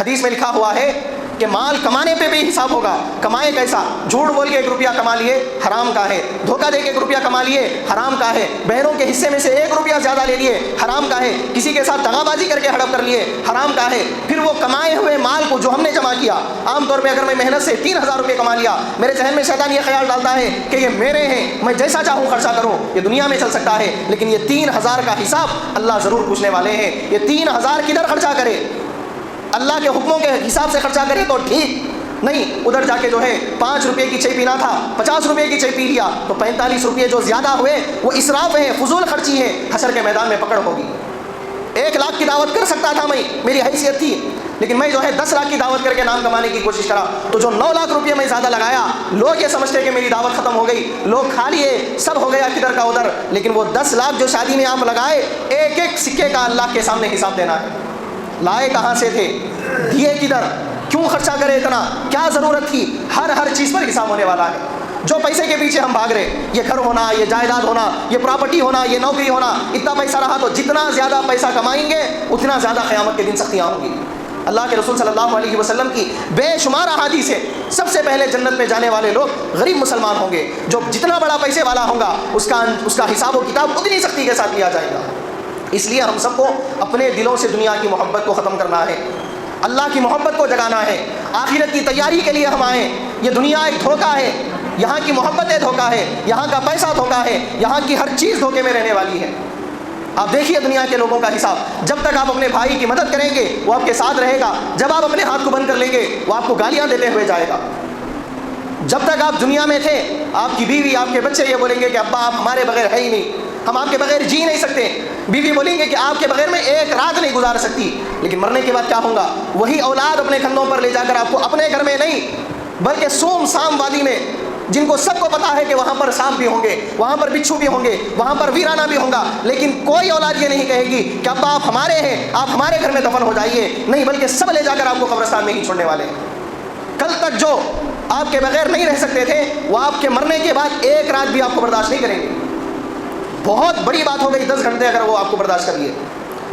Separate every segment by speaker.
Speaker 1: حدیث میں لکھا ہوا ہے کہ مال کمانے پہ بھی حساب ہوگا. کمائے کیسا؟ جھوٹ بول کے 1 روپیہ کما لیے حرام کا ہے, دھوکہ دے کے 1 روپیہ کما لیے حرام کا ہے, بہنوں کے حصے میں سے 1 روپیہ زیادہ لے لیے حرام کا ہے, کسی کے ساتھ دغا بازی کر کے ہڑپ کر لیے حرام کا ہے. پھر وہ کمائے ہوئے مال کو جو ہم نے جمع کیا, عام طور پہ اگر میں محنت سے 3000 روپے کما لیا, میرے ذہن میں شیطان یہ خیال ڈالتا ہے کہ یہ میرے ہیں, میں جیسا چاہوں خرچہ کروں, یہ دنیا میں چل سکتا ہے, لیکن یہ 3000 کا حساب اللہ ضرور پوچھنے والے ہیں. یہ 3000 کدھر خرچہ کرے؟ اللہ کے حکموں کے حساب سے خرچہ کرے تو ٹھیک, نہیں ادھر جا کے جو ہے 5 روپے کی چائے پینا تھا 50 روپے کی چائے پی لیا, تو 45 روپے جو زیادہ ہوئے وہ اسراف ہے, فضول خرچی ہے, حشر کے میدان میں پکڑ ہوگی. 1 لاکھ کی دعوت کر سکتا تھا میں, میری حیثیت تھی, لیکن میں جو ہے 10 لاکھ کی دعوت کر کے نام کمانے کی کوشش کرا, تو جو 9 لاکھ روپے میں زیادہ لگایا, لوگ یہ سمجھتے کہ میری دعوت ختم ہو گئی, لوگ کھا لیے, سب ہو گیا کدھر کا ادھر, لیکن وہ 10 لاکھ جو شادی میں آپ لگائے, ایک ایک سکے کا اللہ کے سامنے حساب دینا ہے. لائے کہاں سے تھے, دیے کدھر, کیوں خرچہ کرے اتنا, کیا ضرورت تھی, ہر چیز پر حساب ہونے والا ہے. جو پیسے کے پیچھے ہم بھاگ رہے, یہ گھر ہونا, یہ جائیداد ہونا, یہ پراپرٹی ہونا, یہ نوکری ہونا, اتنا پیسہ رہا تو جتنا زیادہ پیسہ کمائیں گے اتنا زیادہ قیامت کے دن سختیاں ہوں گی. اللہ کے رسول صلی اللہ علیہ وسلم کی بے شمار احادیث ہے, سب سے پہلے جنت میں جانے والے لوگ غریب مسلمان ہوں گے. جو جتنا بڑا پیسے والا ہوگا اس کا حساب و کتاب اتنی سختی کے ساتھ لیا جائے گا. اس لیے ہم سب کو اپنے دلوں سے دنیا کی محبت کو ختم کرنا ہے, اللہ کی محبت کو جگانا ہے, آخرت کی تیاری کے لیے ہم آئیں. یہ دنیا ایک دھوکہ ہے, یہاں کی محبتیں دھوکہ ہے, یہاں کا پیسہ دھوکہ ہے, یہاں کی ہر چیز دھوکے میں رہنے والی ہے. آپ دیکھیے دنیا کے لوگوں کا حساب, جب تک آپ اپنے بھائی کی مدد کریں گے وہ آپ کے ساتھ رہے گا, جب آپ اپنے ہاتھ کو بند کر لیں گے وہ آپ کو گالیاں دیتے ہوئے جائے گا. جب تک آپ دنیا میں تھے آپ کی بیوی, آپ کے بچے یہ بولیں گے کہ ابا آپ ہمارے بغیر ہے ہی نہیں, ہم آپ کے بغیر جی نہیں سکتے. بیوی بولیں گے کہ آپ کے بغیر میں 1 رات نہیں گزار سکتی. لیکن مرنے کے بعد کیا ہوگا؟ وہی اولاد اپنے کندھوں پر لے جا کر آپ کو اپنے گھر میں نہیں بلکہ سوم سام وادی میں, جن کو سب کو پتا ہے کہ وہاں پر سانپ بھی ہوں گے, وہاں پر بچھو بھی ہوں گے, وہاں پر ویرانہ بھی ہوگا, لیکن کوئی اولاد یہ نہیں کہے گی کہ ابا آپ ہمارے ہیں, آپ ہمارے گھر میں دفن ہو جائیے. نہیں, بلکہ سب لے جا کر آپ کو قبرستان میں ہی چھوڑنے والے ہیں. کل تک جو آپ کے بغیر نہیں رہ سکتے تھے وہ آپ کے مرنے کے بعد 1 رات بھی آپ کو برداشت نہیں کریں گے. بہت بڑی بات ہو گئی 10 گھنٹے اگر وہ آپ کو برداشت کر لیے,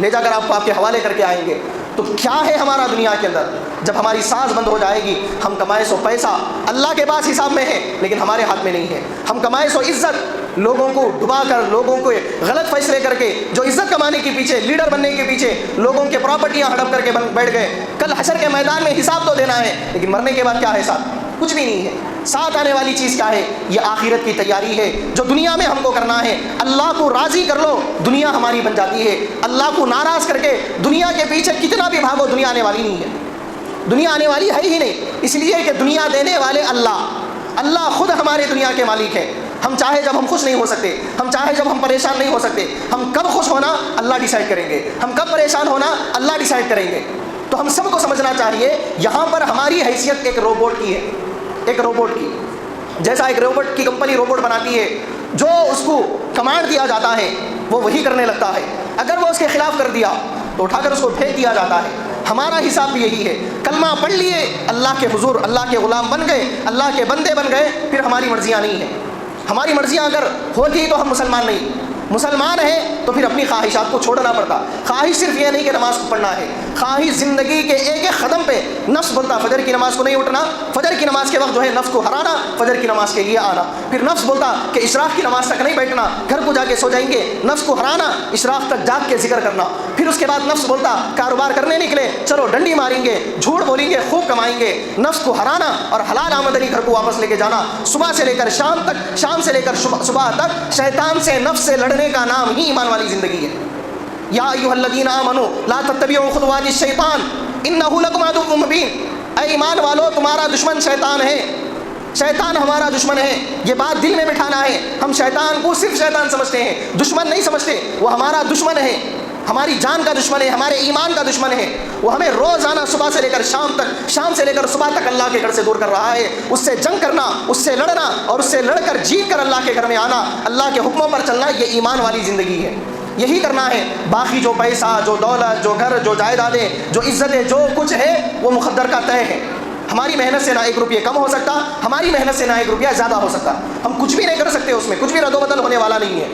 Speaker 1: لے جا کر آپ کو آپ کے حوالے کر کے آئیں گے. تو کیا ہے ہمارا دنیا کے اندر؟ جب ہماری سانس بند ہو جائے گی, ہم کمائے سو پیسہ اللہ کے پاس حساب میں ہے لیکن ہمارے ہاتھ میں نہیں ہے. ہم کمائے سو عزت لوگوں کو ڈبا کر, لوگوں کو غلط فیصلے کر کے, جو عزت کمانے کے پیچھے, لیڈر بننے کے پیچھے لوگوں کے پراپرٹیاں ہڑپ کر کے بیٹھ گئے. کل حشر کے میدان میں حساب تو دینا ہے, لیکن مرنے کے بعد کیا ہے ساتھ؟ کچھ بھی نہیں ہے. ساتھ آنے والی چیز کیا ہے؟ یہ آخرت کی تیاری ہے جو دنیا میں ہم کو کرنا ہے. اللہ کو راضی کر لو, دنیا ہماری بن جاتی ہے. اللہ کو ناراض کر کے دنیا کے پیچھے کتنا بھی بھاگو, دنیا آنے والی نہیں ہے. دنیا آنے والی ہے ہی نہیں, اس لیے کہ دنیا دینے والے اللہ خود ہمارے دنیا کے مالک ہیں. ہم چاہے جب ہم خوش نہیں ہو سکتے, ہم چاہے جب ہم پریشان نہیں ہو سکتے, ہم کب خوش ہونا اللہ ڈیسائیڈ کریں گے, ہم کب پریشان ہونا اللہ ڈیسائیڈ کریں گے. تو ہم سب کو سمجھنا چاہیے یہاں پر ہماری حیثیت ایک روبوٹ کی ہے, ایک روبوٹ کی. جیسا ایک روبوٹ کی کمپنی روبوٹ بناتی ہے, جو اس کو کمانڈ دیا جاتا ہے وہ وہی کرنے لگتا ہے. اگر وہ اس کے خلاف کر دیا تو اٹھا کر اس کو پھینک دیا جاتا ہے. ہمارا حساب بھی یہی ہے. کلمہ پڑھ لیے, اللہ کے حضور اللہ کے غلام بن گئے, اللہ کے بندے بن گئے, پھر ہماری مرضیاں نہیں ہیں. ہماری مرضیاں اگر ہوتی تو ہم مسلمان نہیں. مسلمان ہیں تو پھر اپنی خواہشات کو چھوڑنا پڑتا. خواہش صرف یہ نہیں کہ نماز کو پڑھنا ہے, خواہش زندگی کے ایک ایک قدم پہ نفس بولتا فجر کی نماز کو نہیں اٹھنا, فجر کی نماز کے وقت جو ہے نفس کو ہرانا, فجر کی نماز کے لیے آنا. پھر نفس بولتا کہ اشراق کی نماز تک نہیں بیٹھنا, گھر کو جا کے سو جائیں گے, نفس کو ہرانا, اشراق تک جاگ کے ذکر کرنا. پھر اس کے بعد نفس بولتا کاروبار کرنے نکلے, چلو ڈنڈی ماریں گے, جھوٹ بولیں گے, خوب کمائیں گے. نفس کو ہرانا اور حلال آمدنی گھر کو واپس لے کے جانا. صبح سے لے کر شام تک, شام سے لے کر صبح تک شیطان سے, نفس سے لڑنے کا نام ہی ایمان والی زندگی ہے. یا ایھا الذین آمنوا لا تتبعوا خطوات الشیطان انہ لکم عدو مبین. اے ایمان والو, تمہارا دشمن شیطان ہے, شیطان ہمارا دشمن ہے. یہ بات دل میں بٹھانا ہے. ہم شیطان کو صرف شیطان سمجھتے ہیں, دشمن نہیں سمجھتے. وہ ہمارا دشمن ہے, ہماری جان کا دشمن ہے, ہمارے ایمان کا دشمن ہے. وہ ہمیں روزانہ صبح سے لے کر شام تک, شام سے لے کر صبح تک اللہ کے گھر سے دور کر رہا ہے. اس سے جنگ کرنا, اس سے لڑنا اور اس سے لڑ کر جیت کر اللہ کے گھر میں آنا, اللہ کے حکموں پر چلنا, یہ ایمان والی زندگی ہے. یہی کرنا ہے. باقی جو پیسہ, جو دولت, جو گھر, جو جائیدادیں, جو عزتیں, جو کچھ ہے وہ مقدر کا طے ہے. ہماری محنت سے نہ 1 روپیہ کم ہو سکتا, ہماری محنت سے نہ 1 روپیہ زیادہ ہو سکتا. ہم کچھ بھی نہیں کر سکتے, اس میں کچھ بھی رد و بدل ہونے والا نہیں ہے.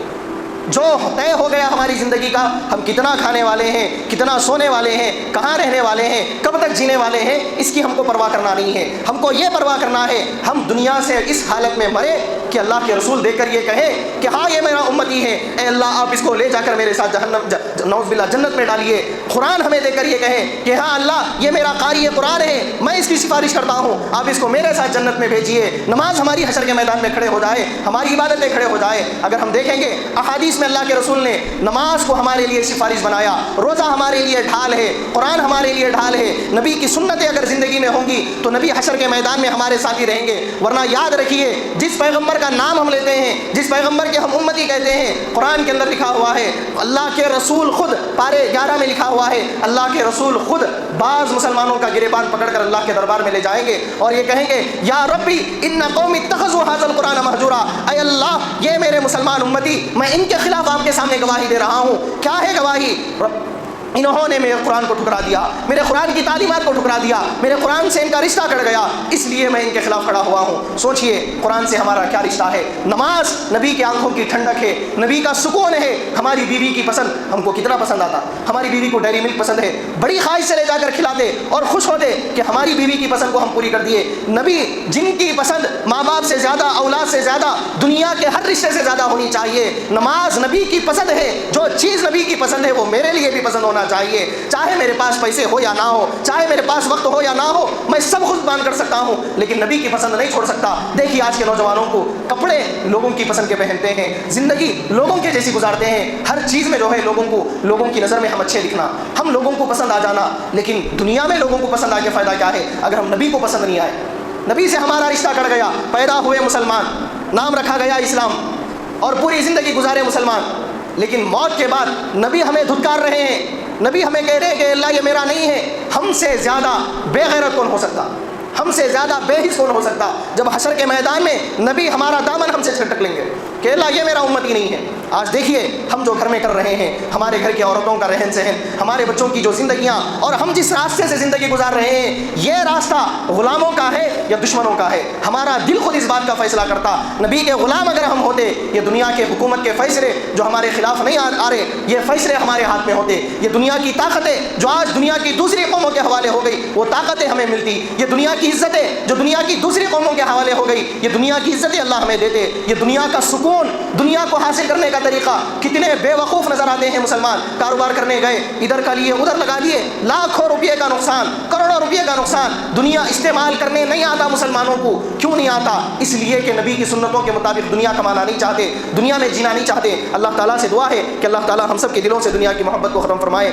Speaker 1: جو طے ہو گیا ہماری زندگی کا، ہم کتنا کھانے والے ہیں، کتنا سونے والے ہیں، کہاں رہنے والے ہیں، کب تک جینے والے ہیں، اس کی ہم کو پرواہ کرنا نہیں ہے۔ ہم کو یہ پرواہ کرنا ہے ہم دنیا سے اس حالت میں مرے کہ اللہ کے رسول دیکھ کر یہ کہے کہ ہاں یہ میرا امتی ہے، اے اللہ آپ اس کو لے جا کر میرے ساتھ جہنم نعوذ باللہ جنت میں ڈالیے۔ قرآن ہمیں دے کر یہ کہے کہ ہاں اللہ یہ میرا قاری قرآن ہے، میں اس کی سفارش کرتا ہوں، آپ اس کو میرے ساتھ جنت میں بھیجیے۔ نماز ہماری حشر کے میدان میں کھڑے ہو جائے، ہماری عبادتیں کھڑے ہو جائے۔ اگر ہم دیکھیں گے احادیث میں اللہ کے رسول نے نماز کو ہمارے لیے سفارش بنایا، روزہ ہمارے لیے ڈھال ہے، قرآن ہمارے لیے ڈھال ہے۔ نبی کی سنتیں اگر زندگی میں ہوں گی تو نبی حشر کے میدان میں ہمارے ساتھی رہیں گے۔ ورنہ یاد رکھیے جس پیغمبر کا نام ہم لیتے ہیں، جس پیغمبر کے ہم امتی کہتے ہیں، قرآن کے اندر لکھا ہوا ہے، اللہ کے رسول خود پارے 11 میں لکھا ہوا ہے، اللہ کے رسول خود بعض مسلمانوں کا گریبان پکڑ کر اللہ کے دربار میں لے جائیں گے اور یہ کہیں گے یا ربی ان قوم اتخذوا هذا القرآن مہجورا، اے اللہ یہ میرے مسلمان امتی میں ان کے خلاف آپ کے سامنے گواہی دے رہا ہوں۔ کیا ہے گواہی؟ انہوں نے میرے قرآن کو ٹھکرا دیا، میرے قرآن کی تعلیمات کو ٹھکرا دیا، میرے قرآن سے ان کا رشتہ کٹ گیا، اس لیے میں ان کے خلاف کھڑا ہوا ہوں۔ سوچئے قرآن سے ہمارا کیا رشتہ ہے؟ نماز نبی کی آنکھوں کی ٹھنڈک ہے، نبی کا سکون ہے۔ ہماری بیوی کی پسند ہم کو کتنا پسند آتا، ہماری بیوی کو ڈیری ملک پسند ہے، بڑی خواہش سے لے جا کر کھلاتے اور خوش ہوتے کہ ہماری بیوی کی پسند کو ہم پوری کر دیے۔ نبی جن کی پسند ماں باپ سے زیادہ، اولاد سے زیادہ، دنیا کے ہر رشتے سے زیادہ ہونی چاہیے۔ نماز نبی کی پسند ہے، جو چیز نبی کی پسند ہے وہ میرے لیے بھی پسند ہونا چاہیے، چاہے میرے پاس پیسے ہو یا نہ ہو، چاہے میرے پاس وقت ہو یا نہ ہو، میں سب خود بیان کر سکتا ہوں لیکن نبی کی پسند نہیں چھوڑ سکتا۔ دیکھیے آج کے نوجوانوں کو کپڑے لوگوں کی پسند کے پہنتے ہیں، زندگی لوگوں کے جیسی گزارتے ہیں، ہر چیز میں جو ہے لوگوں کی نظر میں ہم اچھے دکھنا، ہم لوگوں کو پسند آ جانا، لیکن دنیا میں لوگوں کو پسند آ کے فائدہ کیا ہے اگر ہم نبی کو پسند نہیں آئے؟ نبی سے ہمارا رشتہ کٹ گیا، پیدا ہوئے مسلمان، نام رکھا گیا اسلام اور پوری زندگی گزارے مسلمان، لیکن موت کے بعد نبی ہمیں دھتکار رہے ہیں، نبی ہمیں کہہ رہے ہیں کہ اللہ یہ میرا نہیں ہے۔ ہم سے زیادہ بے غیرت کون ہو سکتا، ہم سے زیادہ بے حس کون ہو سکتا جب حشر کے میدان میں نبی ہمارا دامن ہم سے چھٹک لیں گے کہ اللہ یہ میرا امتی نہیں ہے۔ آج دیکھیے ہم جو گھر میں کر رہے ہیں، ہمارے گھر کی عورتوں کا رہن سہن، ہمارے بچوں کی جو زندگیاں اور ہم جس راستے سے زندگی گزار رہے ہیں، یہ راستہ غلاموں کا ہے یا دشمنوں کا ہے؟ ہمارا دل خود اس بات کا فیصلہ کرتا۔ نبی کے غلام اگر ہم ہوتے، یہ دنیا کے حکومت کے فیصلے جو ہمارے خلاف نہیں آ رہے، یہ فیصلے ہمارے ہاتھ میں ہوتے، یہ دنیا کی طاقتیں جو آج دنیا کی دوسری قوموں کے حوالے ہو گئی وہ طاقتیں ہمیں ملتی، یہ دنیا کی عزتیں جو دنیا کی دوسری قوموں کے حوالے ہو گئی یہ دنیا کی عزتیں اللہ ہمیں دیتے، یہ دنیا کا سکون، دنیا کو حاصل کرنے کا طریقہ۔ کتنے بے وقوف نظر آتے ہیں مسلمان، کاروبار کرنے گئے، ادھر کا لیے ادھر لگا دیے، لاکھوں روپے کا نقصان، کروڑوں روپے کا نقصان۔ دنیا استعمال کرنے نہیں آتا مسلمانوں کو، کیوں نہیں آتا؟ اس لیے کہ نبی کی سنتوں کے مطابق دنیا کمانا نہیں چاہتے، دنیا میں جینا نہیں چاہتے۔ اللہ تعالیٰ سے دعا ہے کہ اللہ تعالیٰ ہم سب کے دلوں سے دنیا کی محبت کو ختم فرمائے۔